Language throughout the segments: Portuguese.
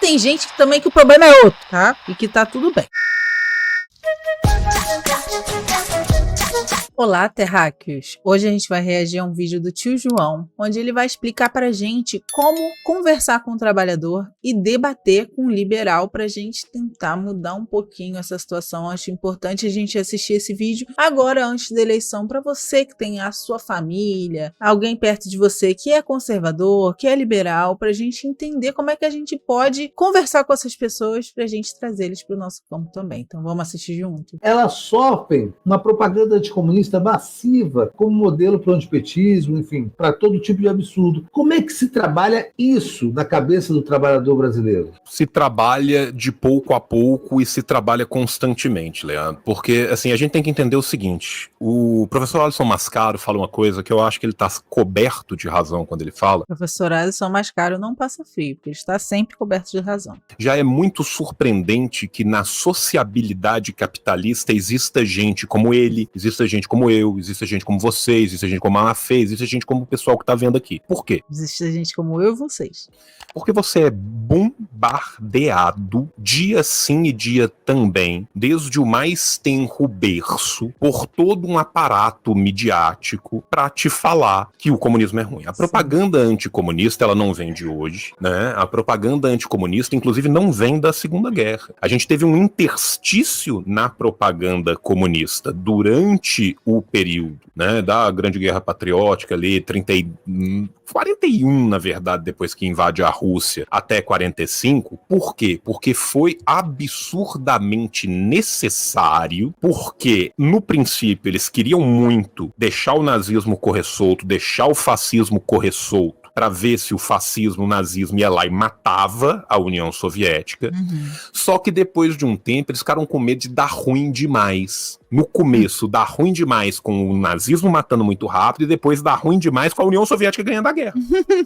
tem gente também que o problema é outro, tá? E que tá tudo bem. Olá, terráqueos! Hoje a gente vai reagir a um vídeo do tio João, onde ele vai explicar pra gente como conversar com o trabalhador e debater com o liberal pra gente tentar mudar um pouquinho essa situação. Acho importante a gente assistir esse vídeo agora, antes da eleição, pra você que tem a sua família, alguém perto de você que é conservador, que é liberal, pra gente entender como é que a gente pode conversar com essas pessoas pra gente trazer eles pro nosso campo também. Então vamos assistir junto? Elas sofrem uma propaganda anticomunista massiva como modelo para o antipetismo, enfim, para todo tipo de absurdo. Como é que se trabalha isso na cabeça do trabalhador brasileiro? Se trabalha de pouco a pouco e se trabalha constantemente, Leandro. Porque, assim, a gente tem que entender o seguinte: o professor Alisson Mascaro fala uma coisa que eu acho que ele está coberto de razão quando ele fala. O professor Alisson Mascaro não passa frio, porque ele está sempre coberto de razão. Já é muito surpreendente que na sociabilidade capitalista exista gente como ele, exista gente como eu, existe gente como você, existe gente como a Ana Fê, existe gente como o pessoal que tá vendo aqui. Por quê? Existe gente como eu e vocês. Porque você é bombardeado, dia sim e dia também, desde o mais tenro berço, por todo um aparato midiático para te falar que o comunismo é ruim. A propaganda anticomunista, ela não vem de hoje, né? A propaganda anticomunista, inclusive, não vem da Segunda Guerra. A gente teve um interstício na propaganda comunista durante o período, né, da Grande Guerra Patriótica ali, 41, na verdade, depois que invade a Rússia, até 45. Por quê? Porque foi absurdamente necessário, porque, no princípio, eles queriam muito deixar o nazismo correr solto, deixar o fascismo correr solto, para ver se o fascismo, o nazismo ia lá e matava a União Soviética. Só que depois de um tempo eles ficaram com medo de dar ruim demais. No começo, dá ruim demais com o nazismo matando muito rápido e depois dá ruim demais com a União Soviética ganhando a guerra.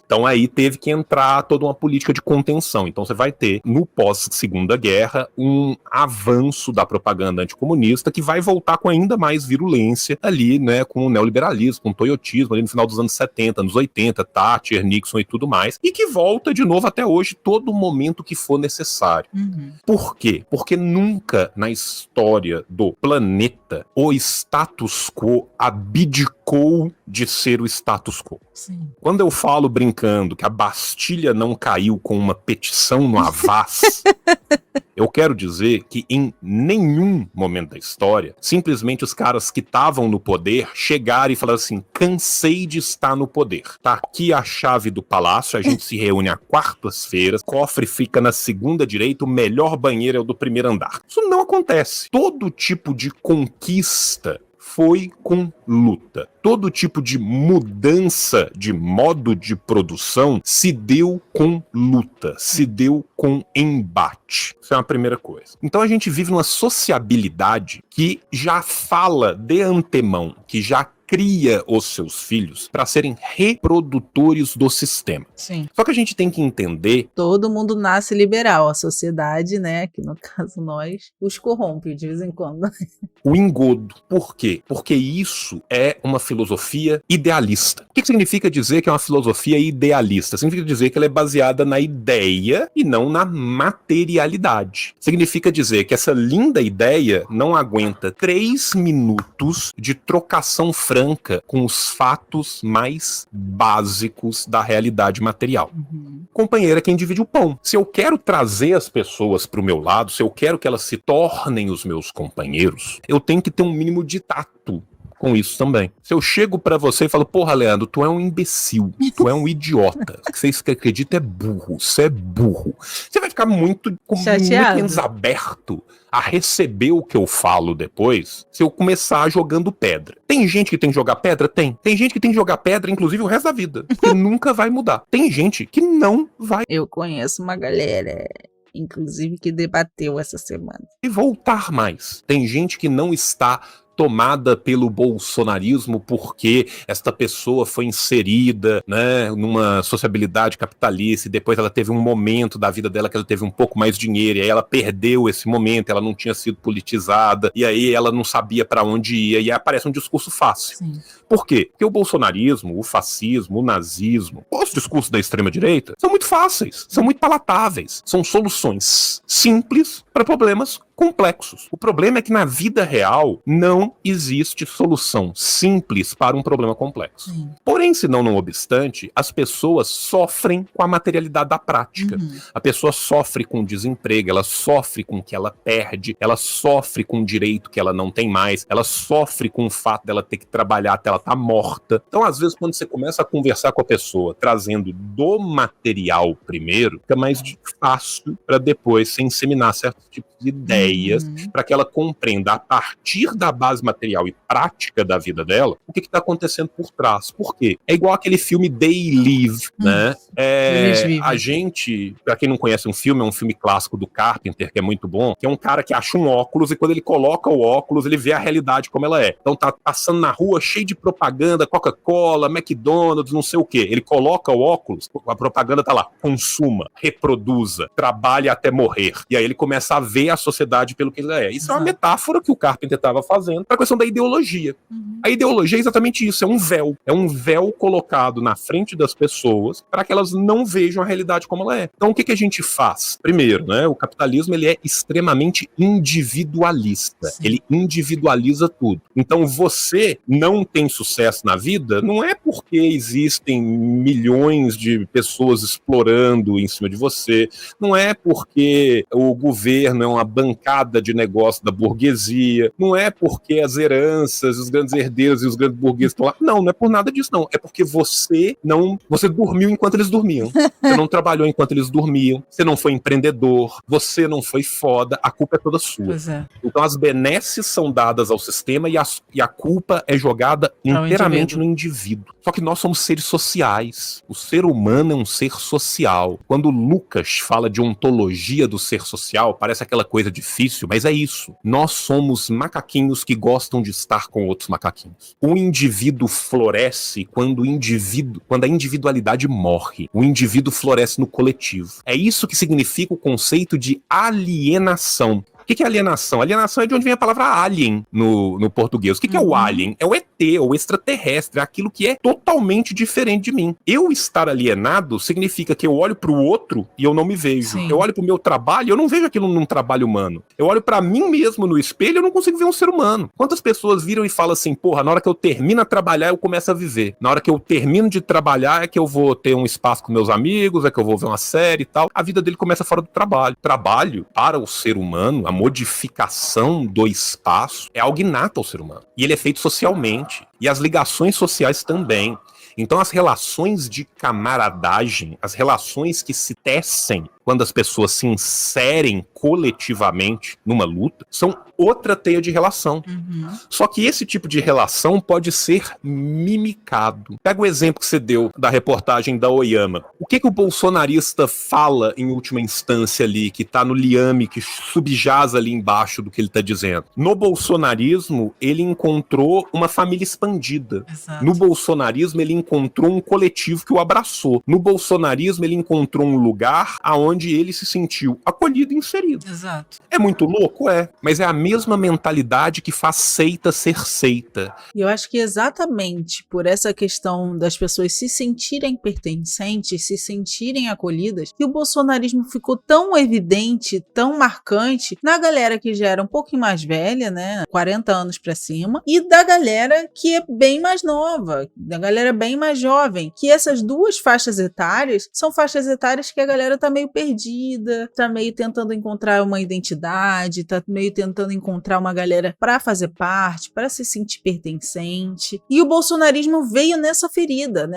Então aí teve que entrar toda uma política de contenção. Então você vai ter, no pós-Segunda Guerra, um avanço da propaganda anticomunista que vai voltar com ainda mais virulência ali, né, com o neoliberalismo, com o toyotismo, ali no final dos anos 70, anos 80, Thatcher, Nixon e tudo mais, e que volta de novo até hoje, todo momento que for necessário. Por quê? Porque nunca na história do planeta o status quo abdicou de ser o status quo. Sim. Quando eu falo brincando que a Bastilha não caiu com uma petição no Havas, eu quero dizer que em nenhum momento da história, simplesmente os caras que estavam no poder chegaram e falaram assim: cansei de estar no poder. Tá aqui a chave do palácio, a gente se reúne às quartas-feiras, cofre fica na segunda direita, o melhor banheiro é o do primeiro andar. Isso não acontece. Todo tipo de conquista foi com luta. Todo tipo de mudança de modo de produção se deu com luta, se deu com embate. Isso é uma primeira coisa. Então a gente vive numa sociabilidade que já fala de antemão, que já cria os seus filhos para serem reprodutores do sistema. Sim. Só que a gente tem que entender... Todo mundo nasce liberal, a sociedade, né, que no caso nós, os corrompe de vez em quando. O engodo. Por quê? Porque isso é uma filosofia idealista. O que significa dizer que é uma filosofia idealista? Significa dizer que ela é baseada na ideia e não na materialidade. Significa dizer que essa linda ideia não aguenta 3 minutos de trocação franca com os fatos mais básicos da realidade material. Companheiro é quem divide o pão. Se eu quero trazer as pessoas para o meu lado, se eu quero que elas se tornem os meus companheiros, eu tenho que ter um mínimo de tato com isso também. Se eu chego pra você e falo: porra, Leandro, tu é um imbecil, tu é um idiota, o que você acredita é burro, você é burro. Você vai ficar muito menos aberto a receber o que eu falo depois, se eu começar jogando pedra. Tem gente que tem que jogar pedra? Tem. Tem gente que tem que jogar pedra, inclusive, o resto da vida, porque nunca vai mudar. Tem gente que não vai. Eu conheço uma galera, inclusive, que debateu essa semana. E voltar mais. Tem gente que não está tomada pelo bolsonarismo porque esta pessoa foi inserida, né, numa sociabilidade capitalista e depois ela teve um momento da vida dela que ela teve um pouco mais de dinheiro e aí ela perdeu esse momento, ela não tinha sido politizada e aí ela não sabia para onde ia e aí aparece um discurso fácil. Sim. Por quê? Porque o bolsonarismo, o fascismo, o nazismo, os discursos da extrema-direita são muito fáceis, são muito palatáveis, são soluções simples para problemas complexos. O problema é que na vida real não existe solução simples para um problema complexo. Sim. Porém, senão não obstante, as pessoas sofrem com a materialidade da prática. A pessoa sofre com o desemprego, ela sofre com o que ela perde, ela sofre com o direito que ela não tem mais, ela sofre com o fato dela ter que trabalhar até ela estar morta. Então, às vezes, quando você começa a conversar com a pessoa, trazendo do material primeiro, fica mais fácil para depois você inseminar certos tipos de ideias para que ela compreenda a partir da base material e prática da vida dela o que está acontecendo por trás. Por quê? É igual aquele filme They Live, né? A gente, para quem não conhece um filme, é um filme clássico do Carpenter, que é muito bom, que é um cara que acha um óculos e quando ele coloca o óculos, ele vê a realidade como ela é. Então tá passando na rua cheio de propaganda, Coca-Cola, McDonald's, não sei o quê. Ele coloca o óculos, a propaganda tá lá, consuma, reproduza, trabalhe até morrer. E aí ele começa a ver a sociedade pelo que ela é. Isso é uma metáfora que o Carpenter estava fazendo para a questão da ideologia. A ideologia é exatamente isso, é um véu colocado na frente das pessoas para que elas não vejam a realidade como ela é. Então o que a gente faz? Primeiro, né, o capitalismo ele é extremamente individualista. Sim. Ele individualiza tudo. Então você não tem sucesso na vida não é porque existem milhões de pessoas explorando em cima de você, não é porque o governo é uma bancada de negócio da burguesia, não é porque as heranças, os grandes herdeiros e os grandes burgueses estão lá, não é por nada disso não, é porque você dormiu enquanto eles dormiam, você não trabalhou enquanto eles dormiam, você não foi empreendedor, você não foi foda, a culpa é toda sua. Então as benesses são dadas ao sistema e a culpa é jogada inteiramente no indivíduo. Só que nós somos seres sociais, o ser humano é um ser social. Quando Lucas fala de ontologia do ser social, parece aquela coisa difícil, mas é isso. Nós somos macaquinhos que gostam de estar com outros macaquinhos. O indivíduo floresce quando a individualidade morre. O indivíduo floresce no coletivo. É isso que significa o conceito de alienação. O que é alienação? Alienação é de onde vem a palavra alien no português. O que é o alien? É o ET, o extraterrestre, é aquilo que é totalmente diferente de mim. Eu estar alienado significa que eu olho pro outro e eu não me vejo. Sim. Eu olho pro meu trabalho e eu não vejo aquilo num trabalho humano. Eu olho pra mim mesmo no espelho e eu não consigo ver um ser humano. Quantas pessoas viram e falam assim, porra, na hora que eu termino a trabalhar eu começo a viver. Na hora que eu termino de trabalhar é que eu vou ter um espaço com meus amigos, é que eu vou ver uma série e tal. A vida dele começa fora do trabalho. Trabalho, para o ser humano, a modificação do espaço é algo inato ao ser humano. E ele é feito socialmente. E as ligações sociais também. Então as relações de camaradagem, as relações que se tecem quando as pessoas se inserem coletivamente numa luta, são outra teia de relação. Só que esse tipo de relação pode ser mimicado. Pega o exemplo que você deu da reportagem da Oyama. O que o bolsonarista fala em última instância ali, que tá no liame, que subjaz ali embaixo do que ele tá dizendo? No bolsonarismo, ele encontrou uma família expandida. Exato. No bolsonarismo, ele encontrou um coletivo que o abraçou. No bolsonarismo, ele encontrou um lugar aonde ele se sentiu acolhido e inserido. Exato. É muito louco? É. Mas é a mesma mentalidade que faz seita ser seita. E eu acho que exatamente por essa questão das pessoas se sentirem pertencentes, se sentirem acolhidas, que o bolsonarismo ficou tão evidente, tão marcante na galera que já era um pouquinho mais velha, né, 40 anos pra cima, e da galera que é bem mais nova, da galera bem mais jovem, que essas duas faixas etárias são faixas etárias que a galera tá meio perdida, tá meio tentando encontrar uma identidade, tá meio tentando encontrar uma galera pra fazer parte, pra se sentir pertencente. E o bolsonarismo veio nessa ferida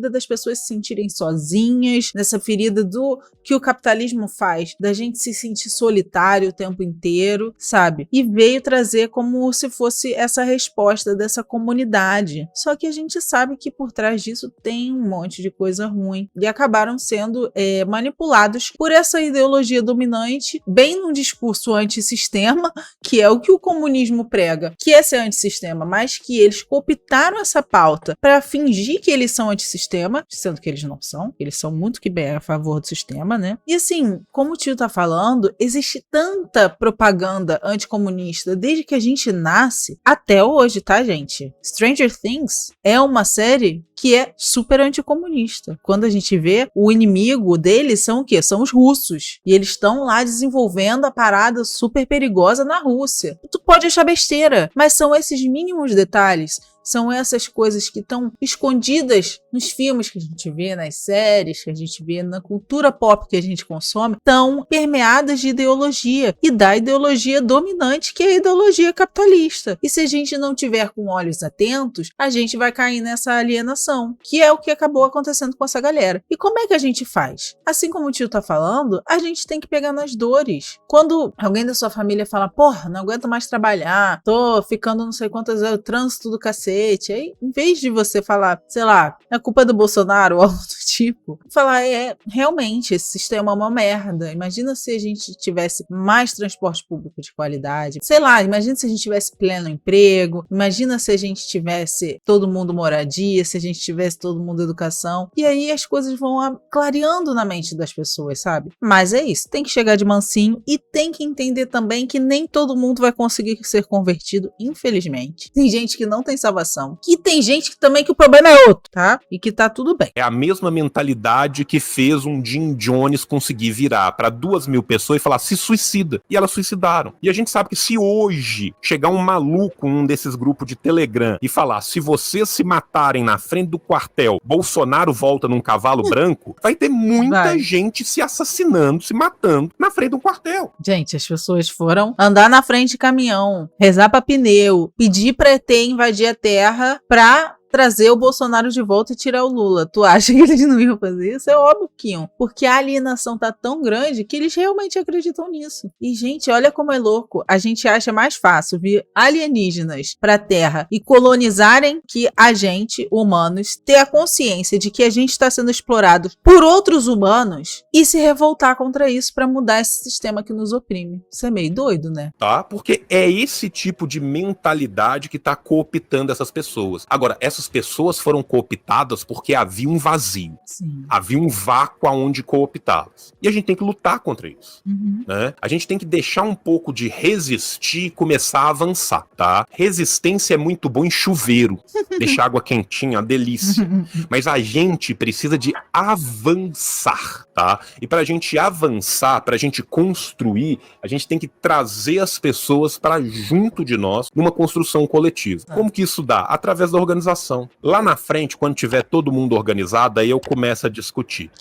das pessoas se sentirem sozinhas, nessa ferida do que o capitalismo faz, da gente se sentir solitário o tempo inteiro, sabe? E veio trazer como se fosse essa resposta dessa comunidade. Só que a gente sabe que por trás disso tem um monte de coisa ruim e acabaram sendo manipulados cooptados por essa ideologia dominante, bem num discurso antissistema, que é o que o comunismo prega, que é ser antissistema, mas que eles cooptaram essa pauta para fingir que eles são antissistema, sendo que eles não são, eles são muito que bem a favor do sistema, né? E assim, como o tio tá falando, existe tanta propaganda anticomunista desde que a gente nasce até hoje, tá, gente? Stranger Things é uma série que é super anticomunista. Quando a gente vê, o inimigo deles são o quê? São os russos. E eles estão lá desenvolvendo a parada super perigosa na Rússia. Tu pode achar besteira, mas são esses mínimos detalhes, são essas coisas que estão escondidas nos filmes que a gente vê, nas séries que a gente vê, na cultura pop que a gente consome, tão permeadas de ideologia e da ideologia dominante, que é a ideologia capitalista. E se a gente não tiver com olhos atentos, a gente vai cair nessa alienação, que é o que acabou acontecendo com essa galera. E como é que a gente faz? Assim como o tio tá falando, a gente tem que pegar nas dores. Quando alguém da sua família fala, porra, não aguento mais trabalhar, tô ficando não sei quantas horas, trânsito do cacete, aí, em vez de você falar, sei lá, é culpa do Bolsonaro ou algo do tipo, falar, realmente, esse sistema é uma merda. Imagina se a gente tivesse mais transporte público de qualidade. Sei lá, imagina se a gente tivesse pleno emprego, imagina se a gente tivesse todo mundo moradia, se a gente tivesse todo mundo educação. E aí as coisas vão clareando na mente das pessoas, sabe? Mas é isso, tem que chegar de mansinho e tem que entender também que nem todo mundo vai conseguir ser convertido, infelizmente. Tem gente que não tem salvação, que tem gente que também que o problema é outro, tá? E que tá tudo bem. É a mesma mentalidade que fez um Jim Jones conseguir virar para 2.000 pessoas e falar, se suicida. E elas suicidaram. E a gente sabe que se hoje chegar um maluco em um desses grupos de Telegram e falar, se vocês se matarem na frente do quartel, Bolsonaro volta num cavalo branco, vai ter muita gente se assassinando, se matando na frente do quartel. Gente, as pessoas foram andar na frente de caminhão, rezar pra pneu, pedir pra ET invadir a Terra pra trazer o Bolsonaro de volta e tirar o Lula. Tu acha que eles não iam fazer isso? É óbvio que iam. Porque a alienação tá tão grande que eles realmente acreditam nisso. E, gente, olha como é louco. A gente acha mais fácil vir alienígenas pra Terra e colonizarem que a gente, humanos, ter a consciência de que a gente está sendo explorado por outros humanos e se revoltar contra isso pra mudar esse sistema que nos oprime. Isso é meio doido, né? Tá? Porque é esse tipo de mentalidade que tá cooptando essas pessoas. Agora, essas pessoas foram cooptadas porque havia um vazio. Sim. Havia um vácuo aonde cooptá-las. E a gente tem que lutar contra isso. Né? A gente tem que deixar um pouco de resistir e começar a avançar, tá? Resistência é muito bom em chuveiro. Deixar água quentinha, uma delícia. Mas a gente precisa de avançar, tá? E pra gente avançar, pra gente construir, a gente tem que trazer as pessoas para junto de nós numa construção coletiva. Como que isso dá? Através da organização. Lá na frente, quando tiver todo mundo organizado, aí eu começo a discutir.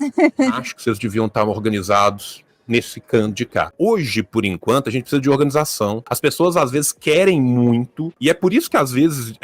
Acho que vocês deviam estar organizados nesse canto de cá. Hoje, por enquanto, a gente precisa de organização. As pessoas, às vezes, querem muito, e é por isso que, às vezes,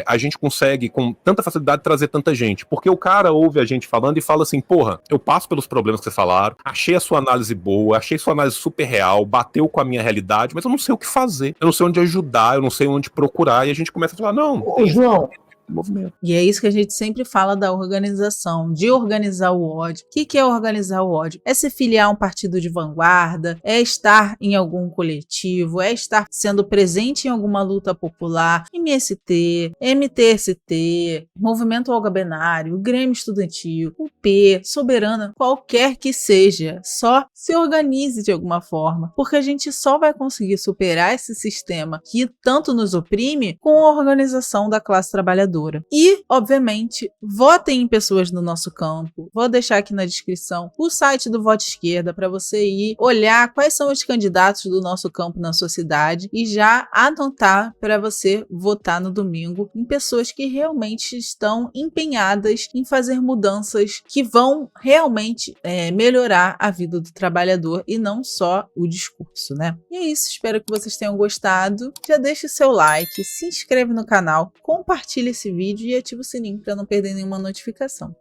a gente consegue, com tanta facilidade, trazer tanta gente. Porque o cara ouve a gente falando e fala assim, porra, eu passo pelos problemas que vocês falaram, achei a sua análise boa, achei sua análise super real, bateu com a minha realidade, mas eu não sei o que fazer, eu não sei onde ajudar, eu não sei onde procurar, e a gente começa a falar, não... Ô, João... movimento. E é isso que a gente sempre fala da organização, de organizar o ódio. O que é organizar o ódio? É se filiar a um partido de vanguarda, é estar em algum coletivo, é estar sendo presente em alguma luta popular, MST, MTST, Movimento Algabenário, Grêmio Estudantil, UP, Soberana, qualquer que seja, só se organize de alguma forma, porque a gente só vai conseguir superar esse sistema que tanto nos oprime com a organização da classe trabalhadora. E, obviamente, votem em pessoas no nosso campo. Vou deixar aqui na descrição o site do Voto Esquerda para você ir olhar quais são os candidatos do nosso campo na sua cidade e já anotar para você votar no domingo em pessoas que realmente estão empenhadas em fazer mudanças que vão realmente melhorar a vida do trabalhador e não só o discurso, né? E é isso, espero que vocês tenham gostado. Já deixa o seu like, se inscreve no canal, compartilha esse vídeo e ativa o sininho para não perder nenhuma notificação.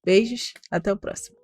Beijos, até o próximo.